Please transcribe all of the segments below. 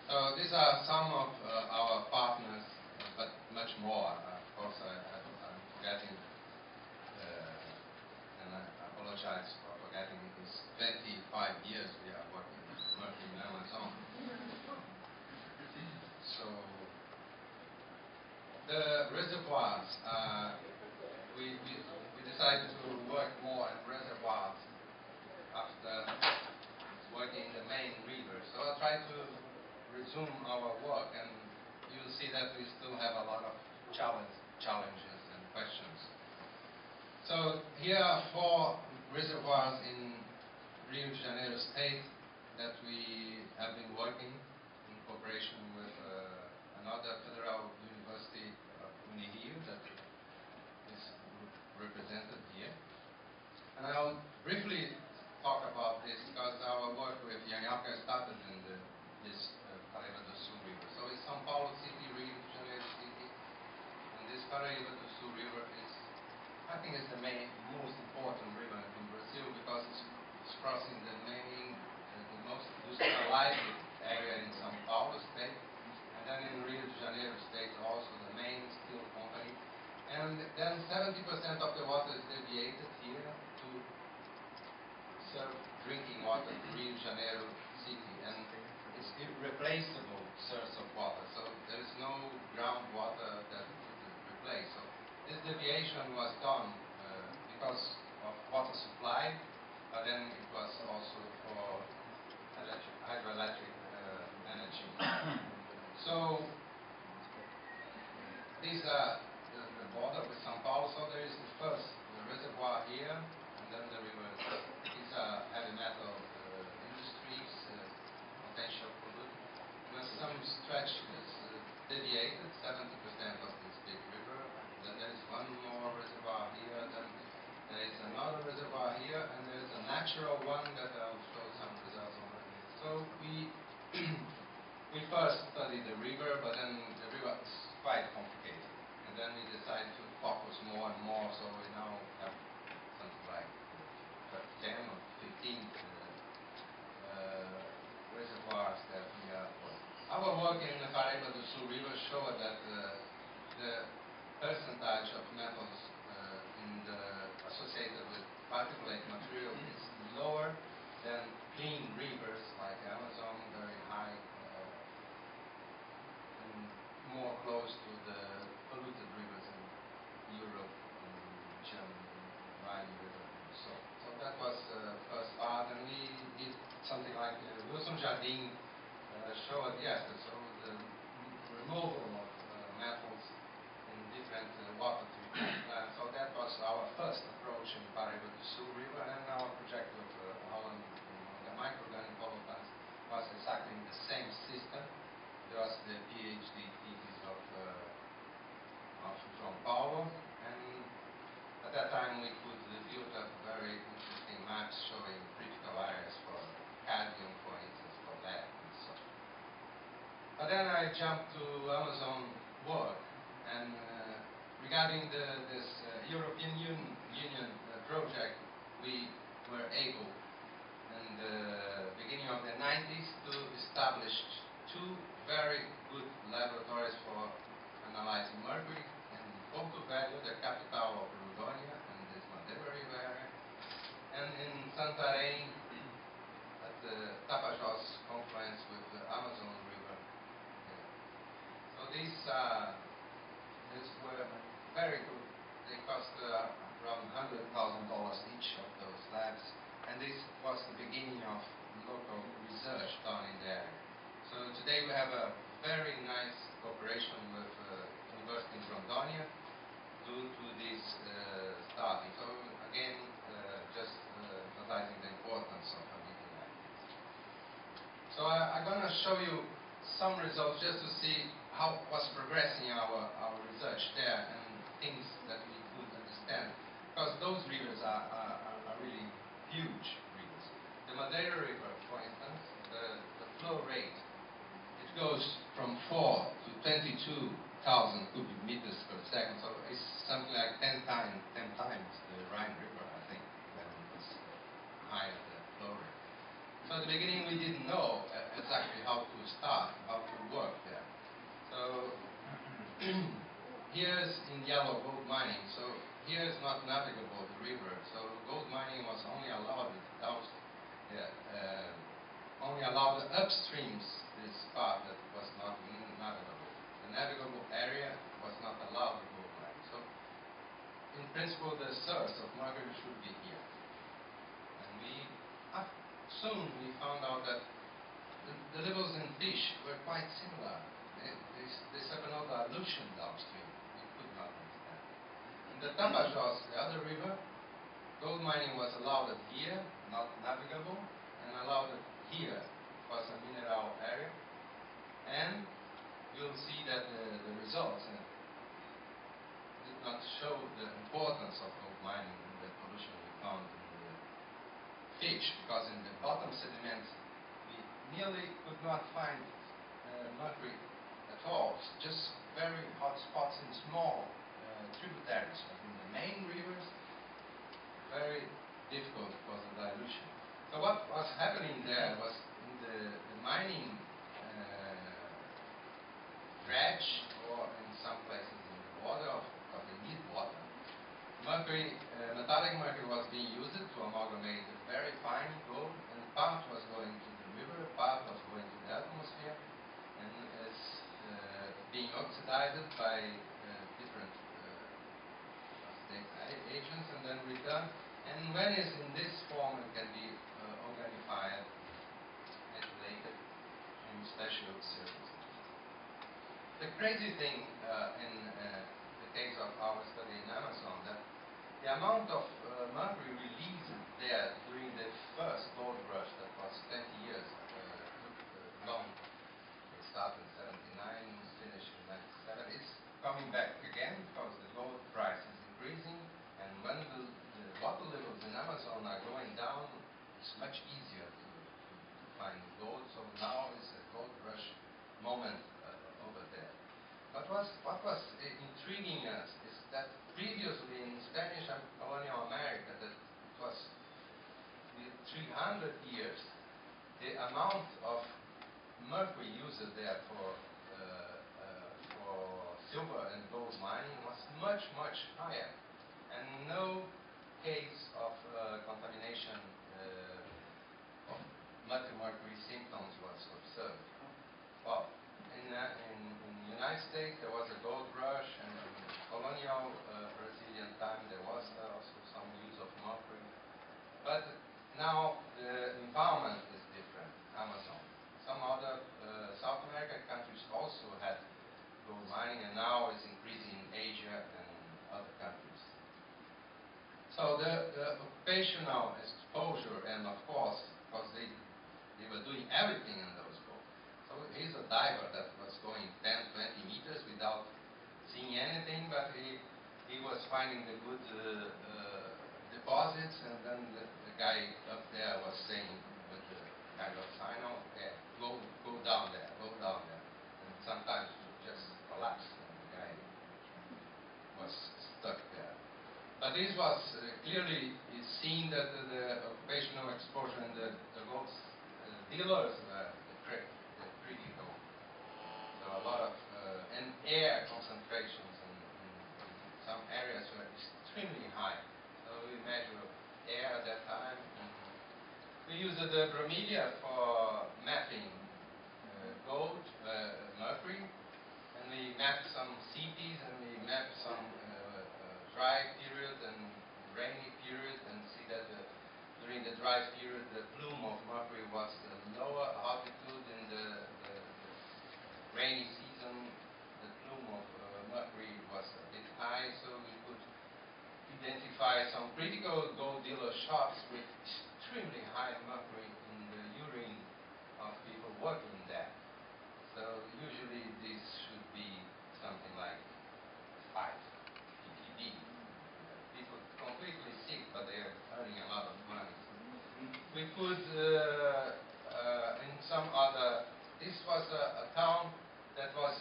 So these are some of our partners, but much more. Of course, I'm forgetting, and I apologize for forgetting. It's 25 years we are working with Mercury in Amazon. So the reservoirs, we decided to work more at reservoirs after working in the main river. So I'll try to resume our work, and you'll see that we still have a lot of challenges and questions. So here are 4 reservoirs in Rio de Janeiro state that we have been working in cooperation with another federal university, Unirio, that is represented here. And I'll briefly talk about this because our work with Yanhaca started in this Paraíba do Sul River. So it's São Paulo City, Rio de Janeiro City, and this Paraíba do Sul River is, I think, is the most important river in Brazil because it's crossing the most industrialized area in São Paulo state, and then in Rio de Janeiro state also the main steel company, and then 70% of the water is deviated here to serve drinking water to Rio de Janeiro city, and it's irreplaceable source of water, so there is no groundwater that could replace. So this deviation was done because of water supply, but then it was also for hydroelectric energy. So these are the border with São Paulo. So there is the first reservoir here, and then the river. These are heavy metal industries, potential pollutants. There's some stretch is deviated, 70% of this big river. Then there is one more reservoir here. Then there is another reservoir here, and there is a natural one that I'll show some results on. So we we first studied the river, but then the river is quite complicated, and then we decided to focus more and more. So we now have something like 10 or 15 reservoirs that we are working. Our work in the Paraíba do Sul River showed that the percentage of metals associated with particulate material is lower than clean rivers like Amazon, very high, and more close to the polluted rivers in Europe, in Germany, Rhine River. So that was the first part, and we did something like Wilson Jardim showed yesterday. So the removal of metals in different water treatment plants. So that was our first approach in Paraíba do Sul River, and our project with Holland on the microorganic pollutants was exactly in the same system. There was the PhD thesis of João Paulo, and at that time we could build up very interesting maps showing critical areas for cadmium, for instance, for lead, and so on. But then I jumped to Amazon work, and regarding this European Union project, we were able in the beginning of the 90s to establish 2 very good laboratories for analyzing mercury in Porto Velho, the capital of Rondônia, and this Madeira River area, and in Santarém at the Tapajós confluence with the Amazon River. So these were very good. They cost around $100,000 each of those labs, and this was the beginning of local research done in the area. So today we have a very nice cooperation with University in Rondônia due to this starting. So again, just emphasizing the importance of a meeting like this. So I'm going to show you some results just to see how was progressing our research there and things that we could understand, because those rivers are really huge rivers. The Madeira River, for instance, the flow rate, it goes from 4 to 22,000 cubic meters per second, so it's something like 10 times the Rhine River, I think, when it was higher the flow rate. So the beginning we didn't know exactly how to start, how to work there. So here's in yellow gold mining. So here is not navigable, the river. So gold mining was only allowed only allowed upstreams this part that was not navigable. The navigable area was not allowed gold mining. So in principle, the source of mercury should be here. And soon we found out that the levels in fish were quite similar. They suffer no dilution downstream. We could not understand. In the Tapajós, the other river, gold mining was allowed here, not navigable, and allowed here was a mineral area. And you'll see that the results did not show the importance of gold mining in the pollution we found in the fish, because in the bottom sediments we nearly could not find mercury at all. It's just very hot spots in small tributaries, but in the main rivers, very difficult was the dilution. So what was happening there was in the mining dredge, or in some places in the water, because they need water, mercury, metallic mercury was being used to amalgamate the very fine gold, and part was going to the river, part was going to the atmosphere, and is being oxidized by different agents and then returned. And when it's in this form, it can be organified, metilated in special circumstances. The crazy thing in the case of our study in Amazon, that the amount of mercury released there during the first gold rush, that was 20 years long, it started in 79, finished in 97, it's coming back again because the gold price is increasing, and when the water levels in Amazon are going down, it's much easier to find gold. So now is a gold rush moment over there. But what was intriguing us is that previously in Spanish and colonial America, that it was 300 years, the amount of mercury used there for silver and gold mining was much, much higher, and no case of contamination of mercury symptoms was observed. Well, in the United States there was a gold rush, and in colonial Brazilian time there was also some use of mercury. But now the environment is different. Amazon. Some other South American countries also had gold mining, and now it's increasing in Asia and other countries. So the occupational exposure, and of course, because they were doing everything in those boats. So he's a diver that was going 10, 20 meters without seeing anything, but he was finding the good deposits, and then the guy up there was saying with the kind of sign, okay, go down there, and sometimes just collapse, and the guy was stuck there. But this was clearly seen that the occupational exposure and the gold dealers were critical. So a lot of and air concentrations in some areas were extremely high. So we measured air at that time, and we used the bromelia for mapping gold, mercury, and we mapped some CPs, and we mapped some dry period and rainy period, and see that during the dry period the plume of mercury was lower altitude. In the rainy season the plume of mercury was a bit high, so we could identify some critical gold dealer shops with extremely high mercury in the urine of people working there. So usually this should be something like 5 ppb. People completely sick, but they are earning a lot of money. We could, in some other, this was a town that was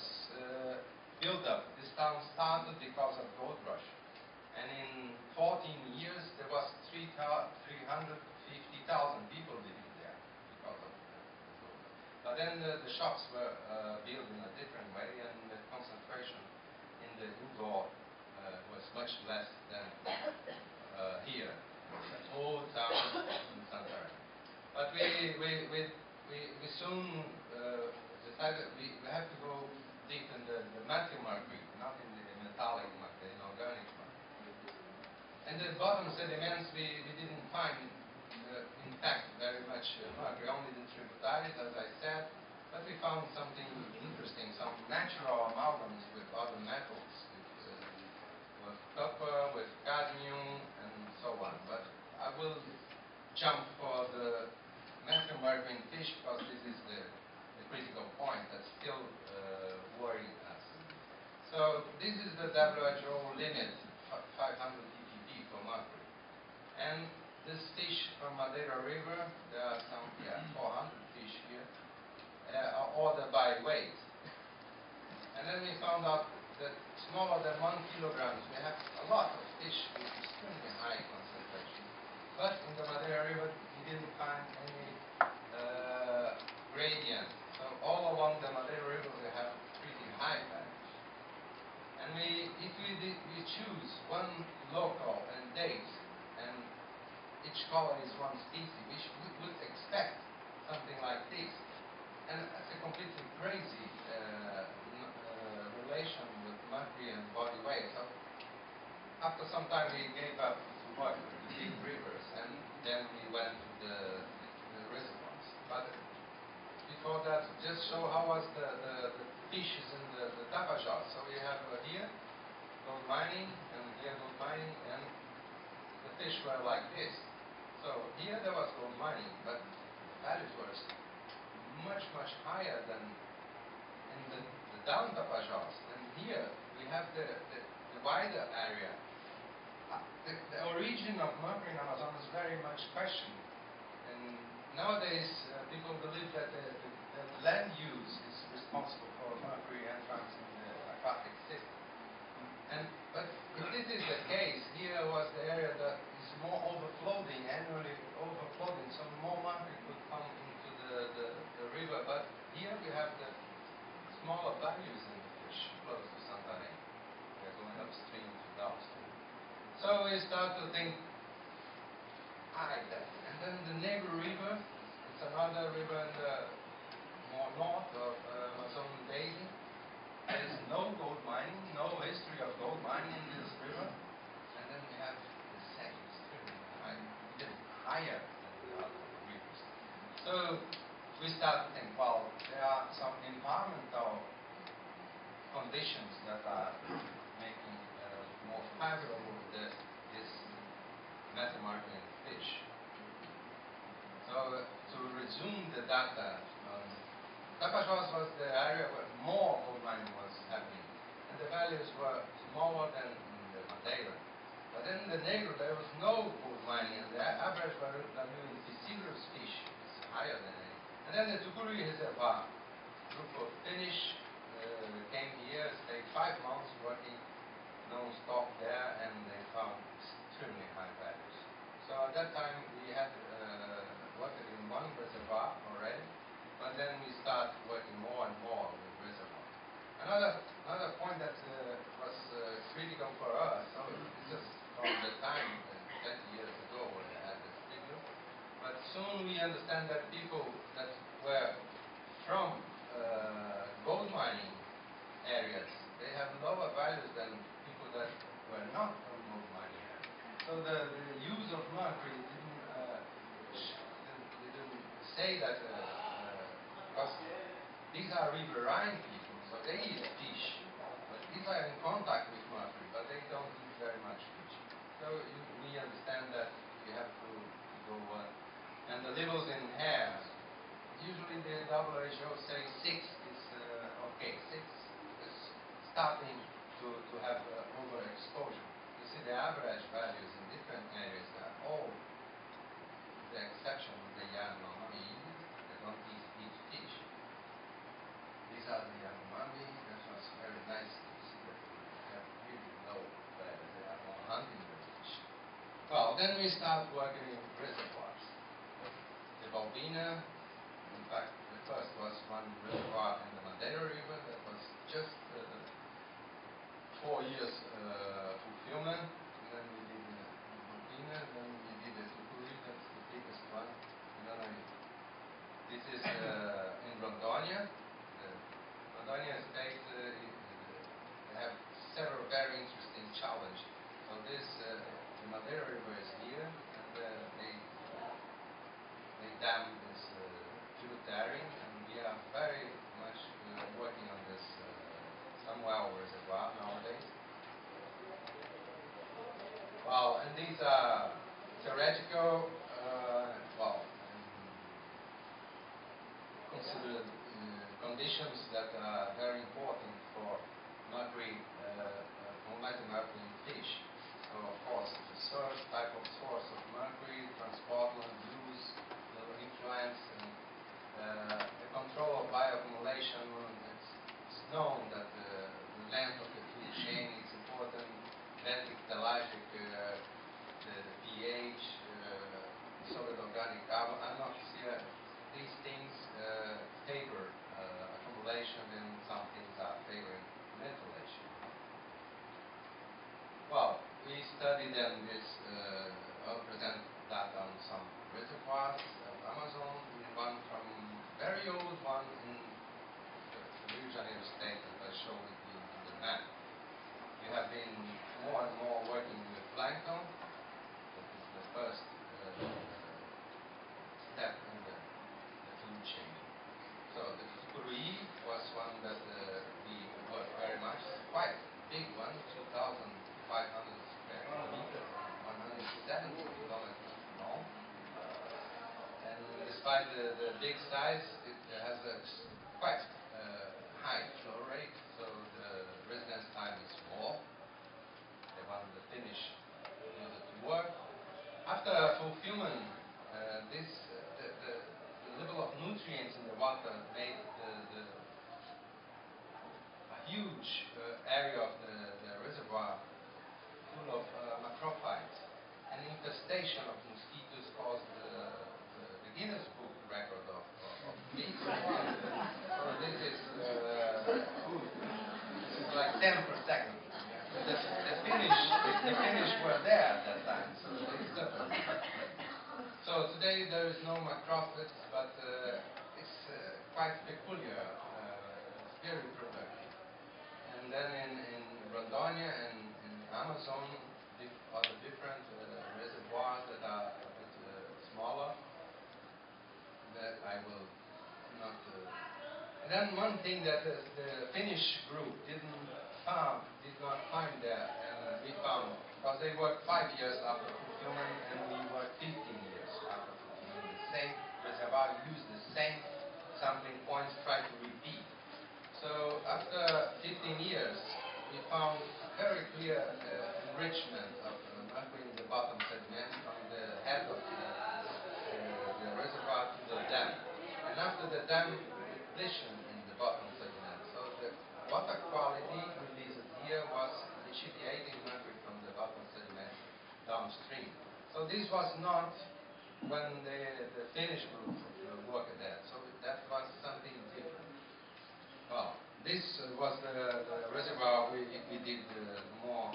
built up. This town started because of gold rush. And in 14 years, there was 350,000 people living there because of But then the shops were built in a different way, and the concentration in the indoor was much less than here. It's all down in Santarém. But we soon decided we have to go deep in the metal mercury, not in the metallic mercury, in organic mercury. And the bottom sediments we didn't find, in fact, very much mercury, only the tributaries, as I said. But we found something interesting, some natural amalgams with other metals, with copper, with cadmium, and so on. But I will jump for the metal mercury in fish because this is the critical point that's still worrying us. So this is the WHO limit, 500 ppb for mercury. And this fish from Madeira River, there are some, 400 fish here, are ordered by weight. And then we found out that smaller than 1 kilogram, we have a lot of fish with extremely high concentration. But in the Madeira River, we didn't find any gradient. So all along the Madeira River, we have pretty high values. And if we choose one local and date, and each color is one species, we would expect something like this. And that's a completely crazy relation with mercury and body weight. So after some time, we gave up to work with the big rivers, and then we went to the reservoirs. But before that, just show how was the fishes in the Tapajós. So we have here gold mining, and here gold mining, and the fish were like this. So here there was gold mining, but values were much, much higher than in the down Tapajós. And here we have the wider area. The origin of mercury in Amazon is very much questioned. And nowadays, people believe that the land use is responsible for mercury entrance in the aquatic system. But if this is the case, here was the area that is more overflowing, annually overflowing, so more mercury could come into the river. But here we have the smaller values in the fish close to Santarém. They're going upstream to downstream. So we start to think, and then the Negro River, it's another river in the more north of Amazon Basin. There is no gold mining, no history of gold mining in this river. And then we have the same, extremely high, even higher than the other rivers. So we start to think, well, there are some environmental conditions that are making more favorable this metamorphic fish. So to resume the data, Tapajós was the area where more gold mining was happening, and the values were smaller than in the Madeira. But then in the Negro there was no gold mining, and the average value in deciduous fish is higher than it. And then the Tucuri Reservoir, group of Finnish came here, stayed 5 months working non-stop there, and they found extremely high values. So at that time we had worked in one reservoir already, but then we start working more and more with reservoirs. Another point that was critical for us, so it's just from the time 20 years ago when I had this figure, but soon we understand that people that were from gold mining areas, they have lower values than people that were not from gold mining areas. So the use of mercury didn't say that because these are riverine people, so they eat fish. But these are in contact with mercury, but they don't eat very much fish. So we understand that we have to go and the levels in hair, usually the WHO say 6 is okay. 6 is starting to have overexposure. You see the average values in different areas are all, the exception of the Yanomami, they don't eat fish. These are the Yanomami. That was very nice to see that they have really low values. They are more hunting than fish. Well, then we start working in reservoirs. The Balbina, in fact, the first was Rondônia. Rondônia state they have several very interesting challenges. So this the Madeira River is here, and they dam this tributary, and we are very much working on this Samuel Reservoir nowadays. Well, and these are theoretical, considered conditions that are very important for mercury, mercury in fish. So, of course, the source, type of source of mercury, transportland, use, will influence, and the control of bioaccumulation. It's known that the length of the food chain is important. Benthic, pelagic, the pH, solid organic carbon, anoxia, these things favor accumulation, and some things are favoring methylation. Well, we studied then this, I'll present that on some reservoirs of Amazon. We one from very old one in the Rio de Janeiro state that I showed with you on the map. We have been more and more working with plankton. That is the first step in the food chain. So the Mercury was one that we worked very much. Quite big one, 2,500 square kilometers, 170 kilometers long. And despite the big size, it has a quite high flow rate, so the residence time is small. They want the finish in order to work. After fulfillment, the level of nutrients in the water made a huge area of the reservoir full of macrophytes. An infestation of mosquitoes caused the Guinness Book record of this. So this is like 10 per second. The finish were there at that time, so they suffered. So today there is no macrophytes, but it's quite peculiar, very productive. And then in Rondônia and in Amazon, other different reservoirs that are a bit smaller, that I will not. And then one thing that the Finnish group did not find there, and we found, because they worked 5 years after fulfillment, and we worked 15 years after fulfillment. The same reservoir used the same sampling points, try to repeat. So after 15 years, we found very clear enrichment of mercury in the bottom sediment from the head of the reservoir to the dam. And after the dam, depletion in the bottom sediment. So the water quality released here was initiating mercury from the bottom sediment downstream. So this was not when the Finnish group worked there. So that was something different. Well, this was the reservoir we did more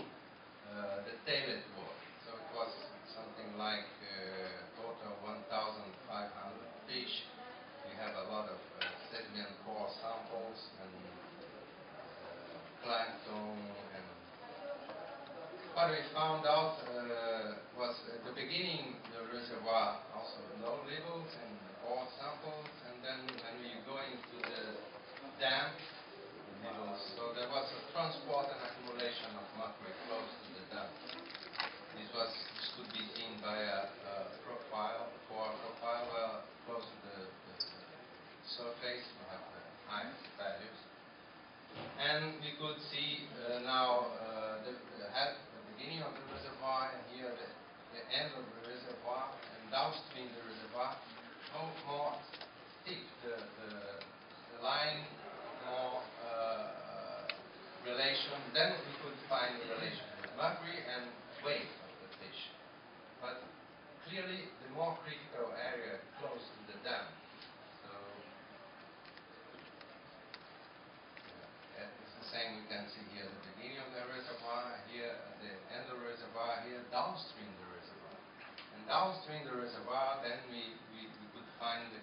detailed work. So it was something like total 1,500 fish. We have a lot of sediment core samples and plankton. And what we found out was at the beginning the reservoir also low levels and core samples, and then when we go into the dam levels, so there was a transport and accumulation of mercury close to the dam. This could be seen by a profile, close to the surface. We have the highest values, and we could see now the beginning of the reservoir, and here the end of the reservoir, and downstream the reservoir. More steep the line, more relation. Then we could find the relation with mercury and weight of the fish. But clearly, the more critical area close to the dam. So it's the same. We can see here the beginning of the reservoir, here at the end of the reservoir, here downstream the reservoir. And downstream the reservoir, then we could find the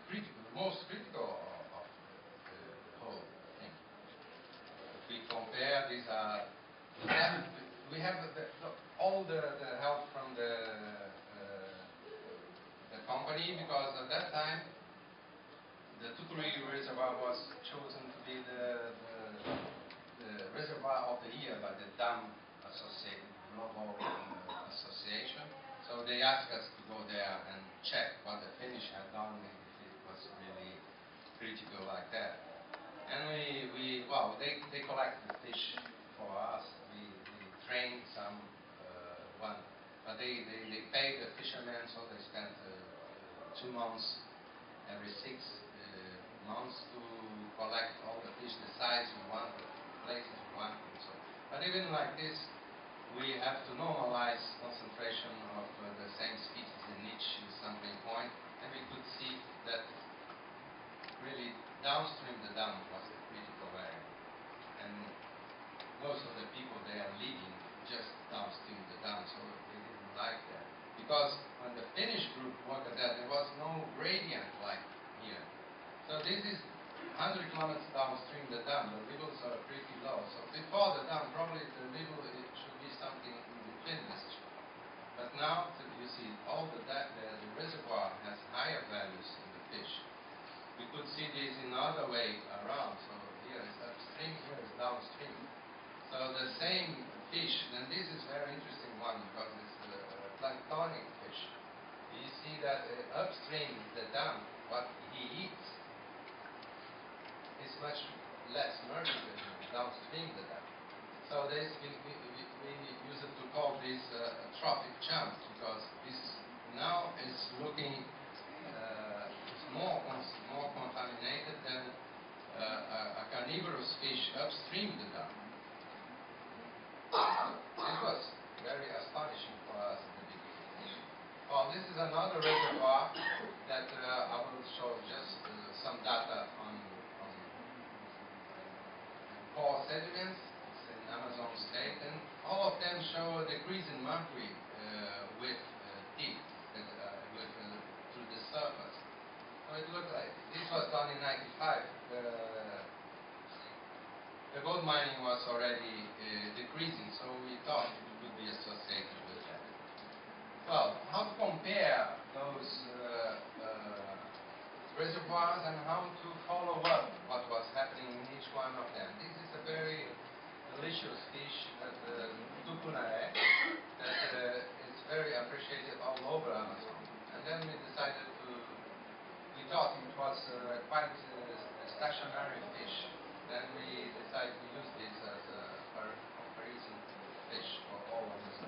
most critical of the we have all the help from the company, because at that time the Tukuri Reservoir was chosen to be the reservoir of the year by the Dam Global Association. So they asked us to go there and check what the Finnish had done, if it was really critical like that. And they collected the fish for us. We trained some but they paid the fishermen, so they spent 2 months every 6 months to collect all the fish, the size we want, the places we want, and so on. But even like this, we have to normalize concentration of the same species in each sampling point, and we could see that really downstream the dam was the critical area. And most of the people they are living just downstream the dam, so they didn't like that. Because when the Finnish group worked there, there was no gradient like here. So this is 100 kilometers downstream the dam. The levels are pretty low. So before the dam, probably the level it should be something in between this two. But now you see all the reservoir has higher values in the fish. We could see this in other way around. So here is upstream, here is downstream. So the same fish, and this is very interesting one because it's a planktonic fish. You see that upstream the dam, what he eats is much less mercury than downstream the dam. So this we use it to call this trophic chunk, because this now is looking more contaminated than a carnivorous fish upstream the dam. It was very astonishing for us at the beginning. Well, this is another reservoir that I will show just some data on pore sediments. It's in Amazon state, and all of them show a decrease in mercury with depth, through the surface. So it looked like this was done in '95. The gold mining was already decreasing, so we thought it would be associated with that. Well, how to compare those reservoirs and how to follow up what was happening in each one of them. This is a very delicious fish, tucunaré, that is very appreciated all over Amazon. And then we decided we thought it was quite a stationary fish. Then we decided to use this as a comparison fish for all of this.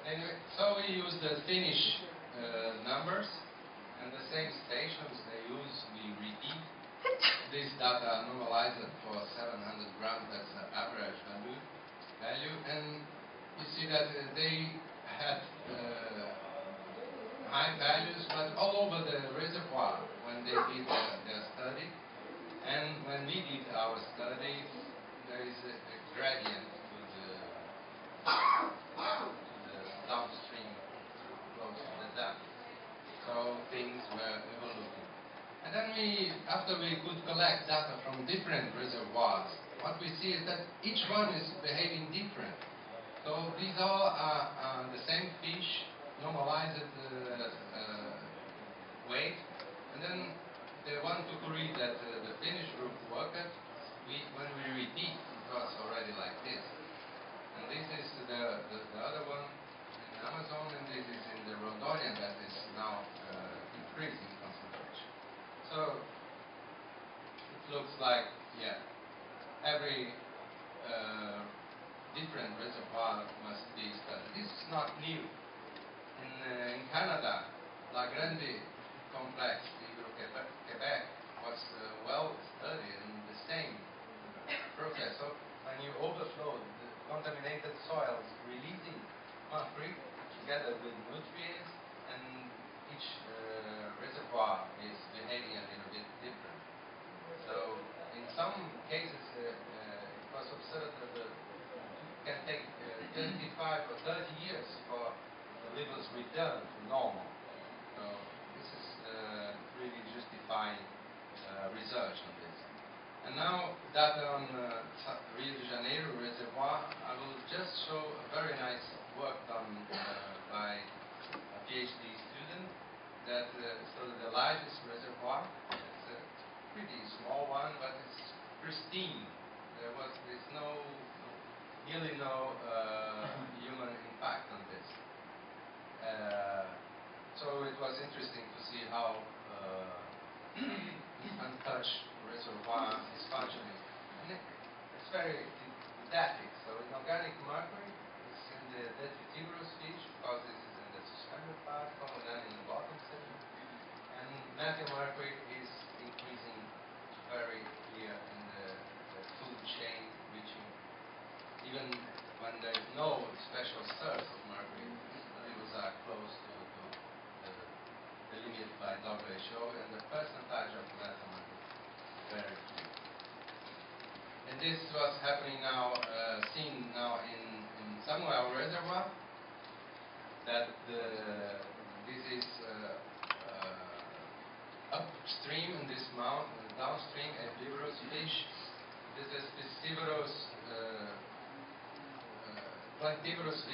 Anyway, so we use the Finnish numbers, and the same stations they use, we repeat. This data normalized for 700 grams, that's the average value, and you see that they had high values, but all over the reservoir when they did their study. And when we did our study, there is a gradient to the downstream close to the dam. So things were evolving. And then after we could collect data from different reservoirs, what we see is that each one is behaving different. So these all are the same fish, normalized weight, and then the one tukuri that the Finnish group worked at, when we repeat, it was already like this. And this is the other one in Amazon, and this is in the Rondonian that is now increasing concentration. So it looks like, yeah, every different reservoir must be studied. This is not new. In Canada, La Grande complex, Quebec, was well studied in the same process. So when you overflow the contaminated soils, releasing mercury together with nutrients, and each reservoir is behaving a little bit different. So in some cases, it was observed that it can take 25 or 30 years for the levels return to normal. So this is really justifying research on this. And now data on Rio de Janeiro reservoir. I will just show a very nice work done by a PhD student. That so the largest reservoir. It's a pretty small one, but it's pristine. There's nearly no human impact on this. So it was interesting to see how untouched reservoir is functioning. And it's very didactic. So in organic mercury, it's in the detritivorous fish, because this is in the suspended particle, and then in the bottom segment. And methyl mercury is increasing very clear in the food chain, reaching even when there is no special source of mercury, the levels are close to the limit by WHO, and the percentage of methyl mercury very clear. And this was happening now, seen now in Samuel Reservoir, that this is upstream in this mountain, downstream herbivorous fish. This is piscivorous, plantivorous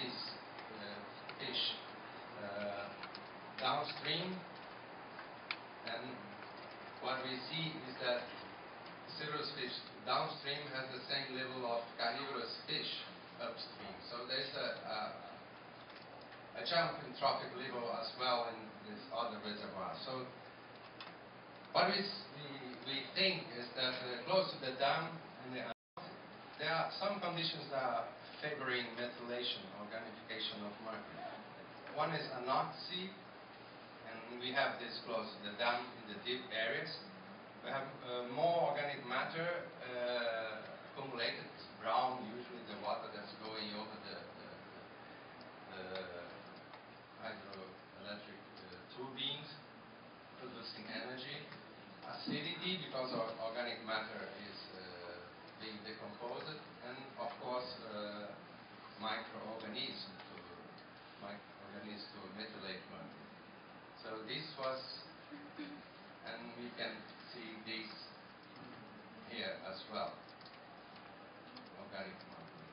fish downstream, and what we see is that piscivorous fish downstream has the same level of carnivorous fish upstream. So there's a jump in trophic level as well in this other reservoir. So what we think is that close to the dam in the there are some conditions that are favoring methylation, organification of mercury. One is anoxy, and we have this close to the dam in the deep areas. We have more organic matter accumulated. It's brown, usually the water that's going over the hydroelectric turbines, producing energy. Acidity, because organic matter is being decomposed, and of course microorganisms to methylate mercury. So this was, and we can see this here as well, organic mercury.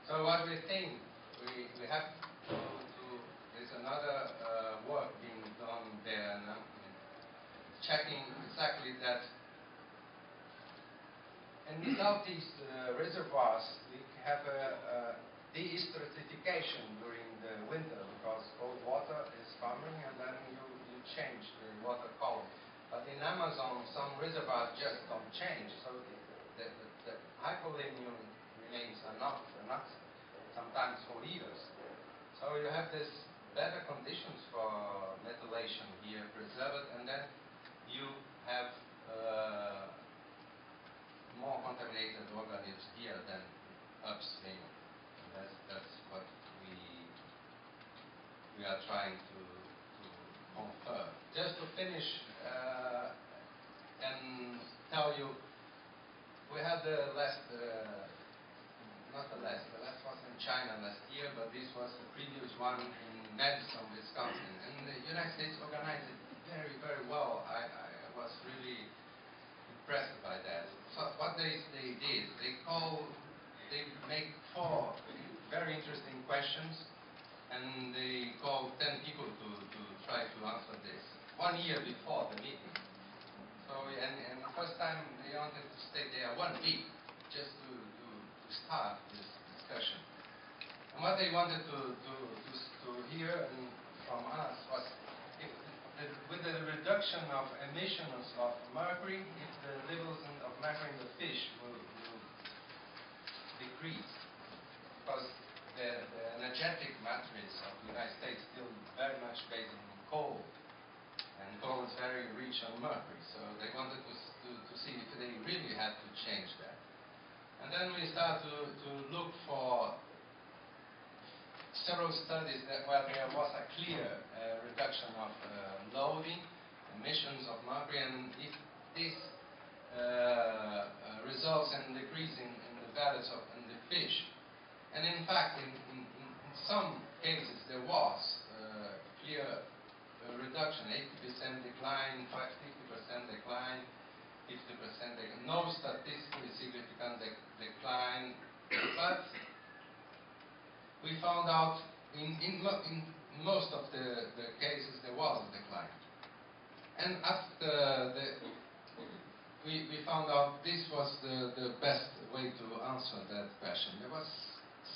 So what we think, we have to there's another work being done there now, checking exactly that. And without these reservoirs, we have a destratification during the winter, because cold water is coming and then you change the water column. But in Amazon, some reservoirs just don't change, so the hypolimnium remains anoxic, sometimes for years. So you have this better conditions for methylation here preserved, and then you have more contaminated organisms here than upstream. That's what we are trying to confer. Just to finish and tell you, we had the last, not the last was in China last year, but this was the previous one in Madison, Wisconsin. And the United States organized it very, very well. I was really impressed by that. So what they did, they make 4 very interesting questions, and they called 10 people to try to answer this 1 year before the meeting. So and the first time they wanted to stay there 1 week just to start this discussion. And what they wanted to hear from us was, if with the reduction of emissions of mercury, if the levels of mercury in the fish will decrease, because the energetic matrix of the United States is still very much based on coal, and coal is very rich on mercury. So they wanted to see if they really had to change that. And then we start to look for several studies where there was a clear reduction of loading, emissions of mercury, and if this results in decreasing in the values of the fish. And in fact, in some cases there was clear reduction, 80% decline, 50% decline, 50% decline. no statistically significant decline, but we found out in most of the cases there was a decline. And after we found out this was the best way to answer that question. There was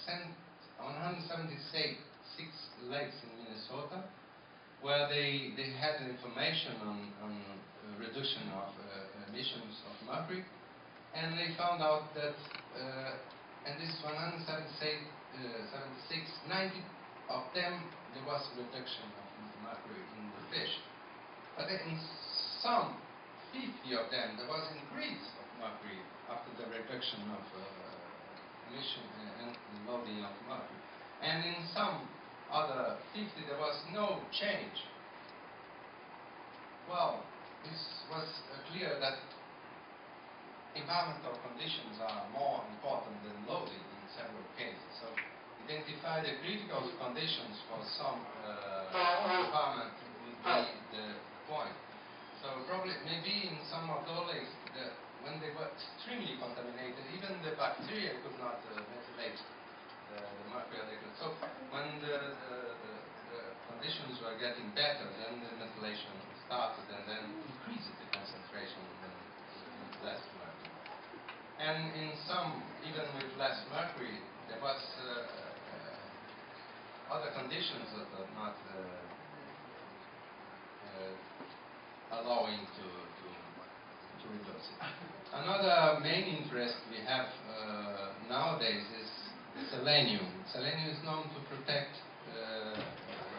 176 lakes in Minnesota where they had information on reduction of emissions of mercury, and they found out that and this 176, 90 of them there was reduction of mercury in the fish. But in some 50 of them there was increase of mercury after the reduction of emission and loading of mercury. And in some other 50 there was no change. Well, this was clear that environmental conditions are more important than loading in several cases. So identify the critical conditions for some environment would be the point. So probably maybe in some of those lakes, when they were extremely contaminated, even the bacteria could not methylate the mercury adequate. So when the conditions were getting better, then the methylation started and then increased the concentration with less mercury. And in some, even with less mercury, there was other conditions that are not allowing to reduce it. Another main interest we have nowadays is selenium. Selenium is known to protect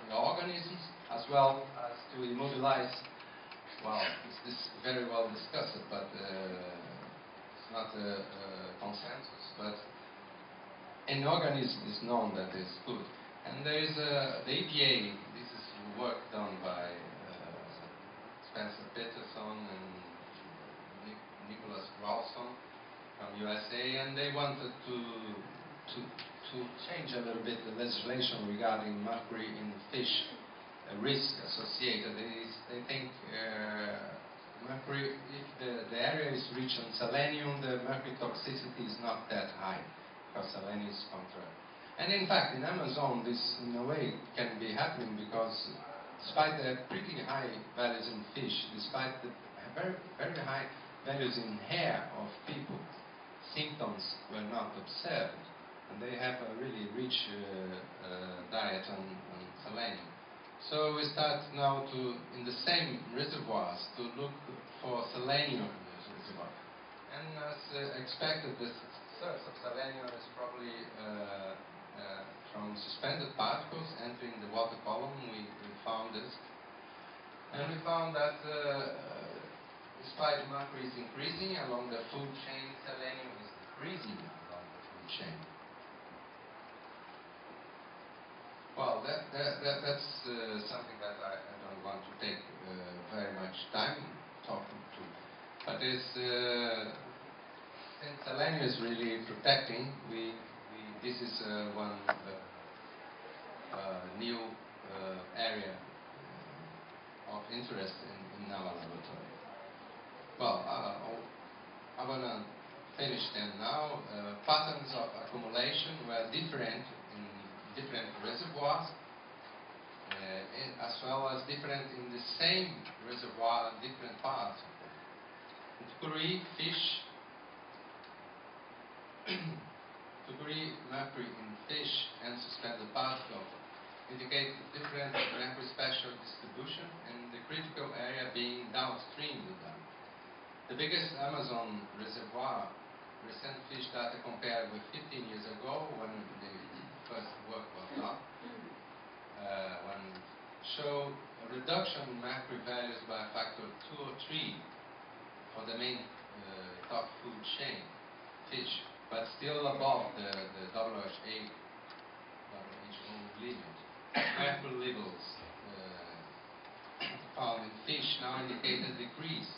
the organisms as well as to immobilize. Well, this is very well discussed, but it's not a consensus. But an organism is known that is good. And there is the EPA. This is work done by Spencer Peterson and Nicholas Rawson from USA, and they wanted to change a little bit the legislation regarding mercury in fish risk associated. They think mercury, if the area is rich in selenium, the mercury toxicity is not that high because selenium is contrary. And in fact, in Amazon, this in a way can be happening because despite the pretty high values in fish, despite the very, very high values in hair of people, symptoms were not observed. And they have a really rich diet on selenium. So we start now to, in the same reservoirs, to look for selenium in this reservoir. And as expected, the source of selenium is probably from suspended particles entering the water column. We found this. And we found that despite mercury is increasing along the food chain, selenium is decreasing along the food chain. Well, that's something that I don't want to take very much time talking to. But it's, since selenium is really protecting, this is one new area of interest in our laboratory. Well, I want to finish them now. Patterns of accumulation were different in different reservoirs, as well as different in the same reservoir in different parts. In Mercury, fish, mercury in fish and suspended particles indicate different mercury spatial distribution and the critical area being downstream of them. The biggest Amazon reservoir, recent fish data compared with 15 years ago when the first work was done, when show a reduction in mercury values by a factor 2 or 3 for the main top food chain, fish, but still above the WHO limit. Mercury levels found in fish now indicate a decrease.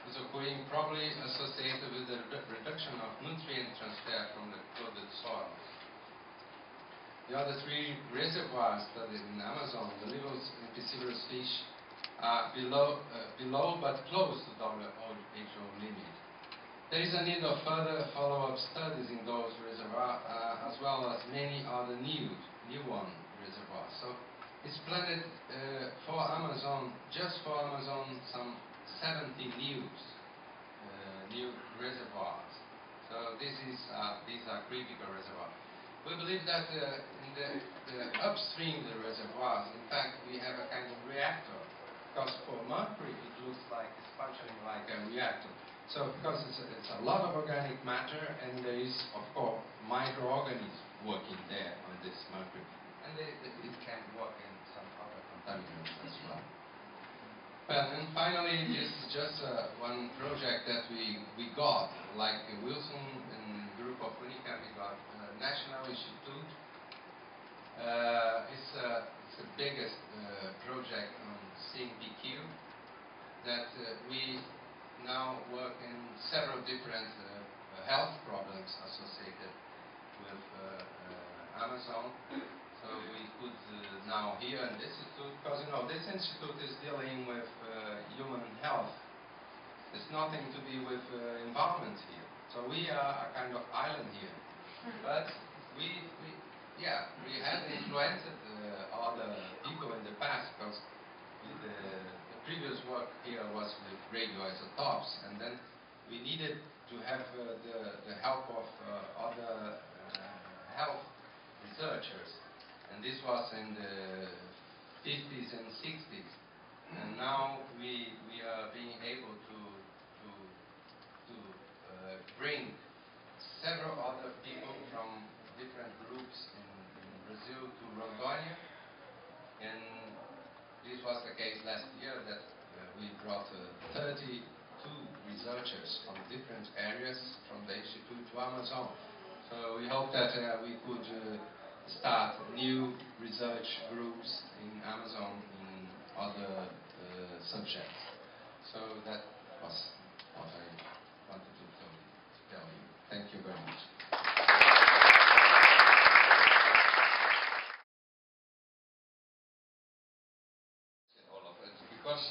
Is occurring probably associated with the reduction of nutrient transfer from the flooded soils. The other three reservoirs studied in Amazon, the levels in piscivorous fish are below but close to WHO limit. There is a need of further follow-up studies in those reservoirs, as well as many other new one reservoirs. So it's planned for Amazon, just for Amazon, some 70 new reservoirs. So these are critical reservoirs. We believe that in the upstream the reservoirs, in fact, we have a kind of reactor. Because for Mercury, it looks like it's functioning like a reactor. So because it's a lot of organic matter, and there is, of course, microorganisms working there on this Mercury. And it can work in some other contaminants as well. Well, and finally, this is just one project that we got, like Wilson and group of Unica, we got National Institute. It's the biggest project on CNPQ that we now work in several different health problems associated with Amazon. So we could now here in this institute, because this institute is dealing with human health. There's nothing to do with environment here. So we are a kind of island here. But we had influenced other people in the past, because the previous work here was with radioisotopes, and then we needed to have the help of other health researchers, and this was in the 50s and 60s, and now we are being able to bring several other people from different groups in Brazil to Rondônia, and this was the case last year that we brought 32 researchers from different areas from the Institute to Amazon. So we hope that we could start new research groups in Amazon in other subjects. So that was what I wanted to tell you. Thank you very much. Olaf, because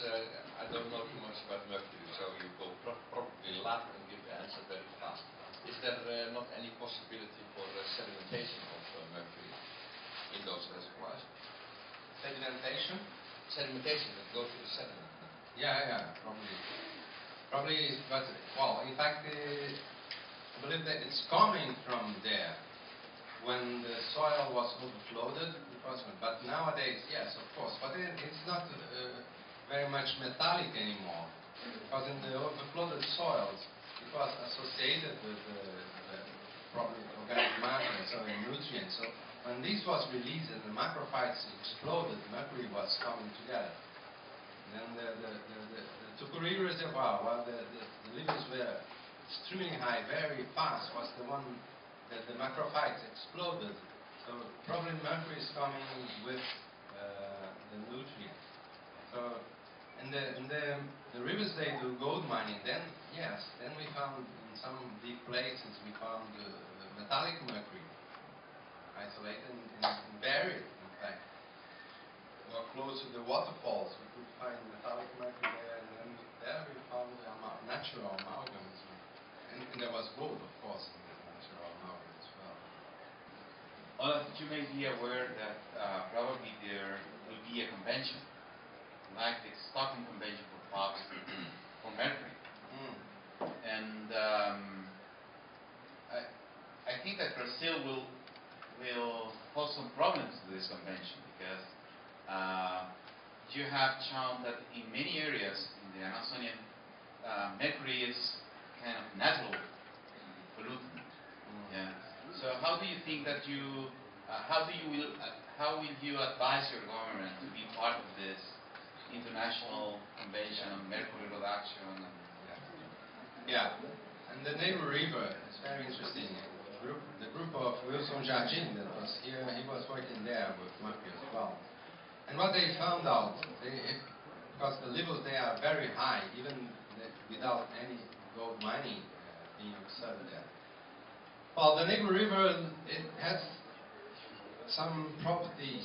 I don't know too much about Mercury, so you will probably laugh and give the answer very fast. Is there not any possibility for sedimentation of Mercury in those reservoirs? Sedimentation? Sedimentation that goes to the sediment. Yeah, probably, but well, in fact, I believe that it's coming from there. When the soil was overflowed, but nowadays, yes, of course, but it's not very much metallic anymore, because in the overflowed soils, it was associated with probably organic matter, so in nutrients. So when this was released and the macrophytes exploded, mercury was coming together. And then the Tucuri reservoir, while the levels were extremely high, very fast, was the one that the macrophytes exploded. So probably mercury is coming with the nutrients. So in the rivers they do gold mining. Then yes, then we found in some deep places we found metallic mercury isolated and buried. In fact, or close to the waterfalls, we could find metallic mercury there, and then there we found natural amalgams, and there was gold, of course, in the natural amalgam as well. Olaf, you may be aware that probably there will be a convention, like the Stockholm Convention for Parks for Mercury. And I think that Brazil will pose some problems to this convention, because you have shown that in many areas in the Amazonian, mercury is kind of natural pollutant. Yeah. So how do you think that how will you advise your government to be part of this international convention on mercury reduction? Yeah, and the neighbor river is very interesting. The group of Wilson Jardim that was here, he was working there with mercury as well. And what they found out, because the levels there are very high, even without any gold mining being observed there. Well, the neighbor river, it has some properties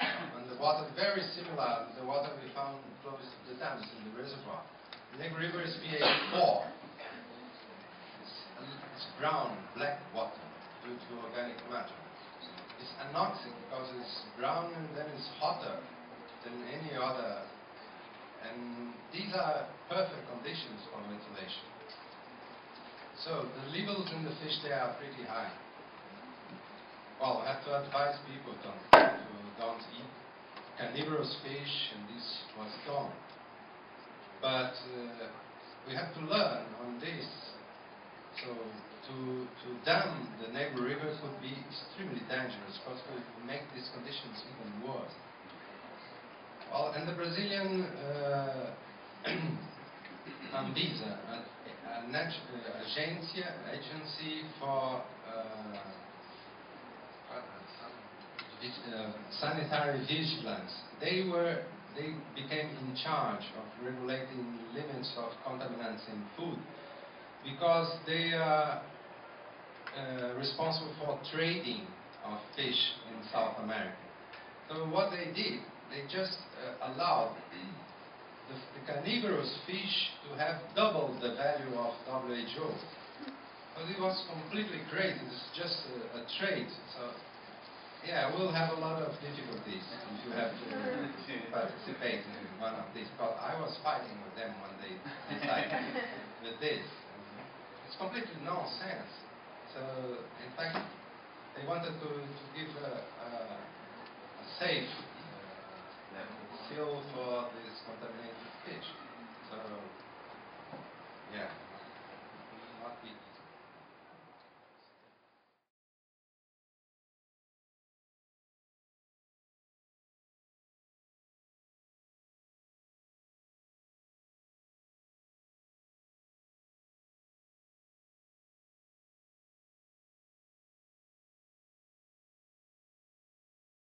on the water very similar to the water we found close to the dams in the reservoir. The neighbor river is pH 4. brown, black water due to organic matter. It's anoxic because it's brown and then it's hotter than any other. And these are perfect conditions for methylation. So the levels in the fish there are pretty high. Well, I have to advise people to don't eat carnivorous fish, and this was gone. But we have to learn on this. So to dam the Negro River could be extremely dangerous because it would make these conditions even worse. Well, and the Brazilian Anvisa, an agency for sanitary vigilance, they became in charge of regulating limits of contaminants in food because they are responsible for trading of fish in South America. So what they did, they just allowed the carnivorous fish to have double the value of WHO. But it was completely crazy. It's just a trade. So yeah, we'll have a lot of difficulties if you have to participate in one of these. Because I was fighting with them when they decided with this. It's completely nonsense. So in fact, they wanted to give a safe seal for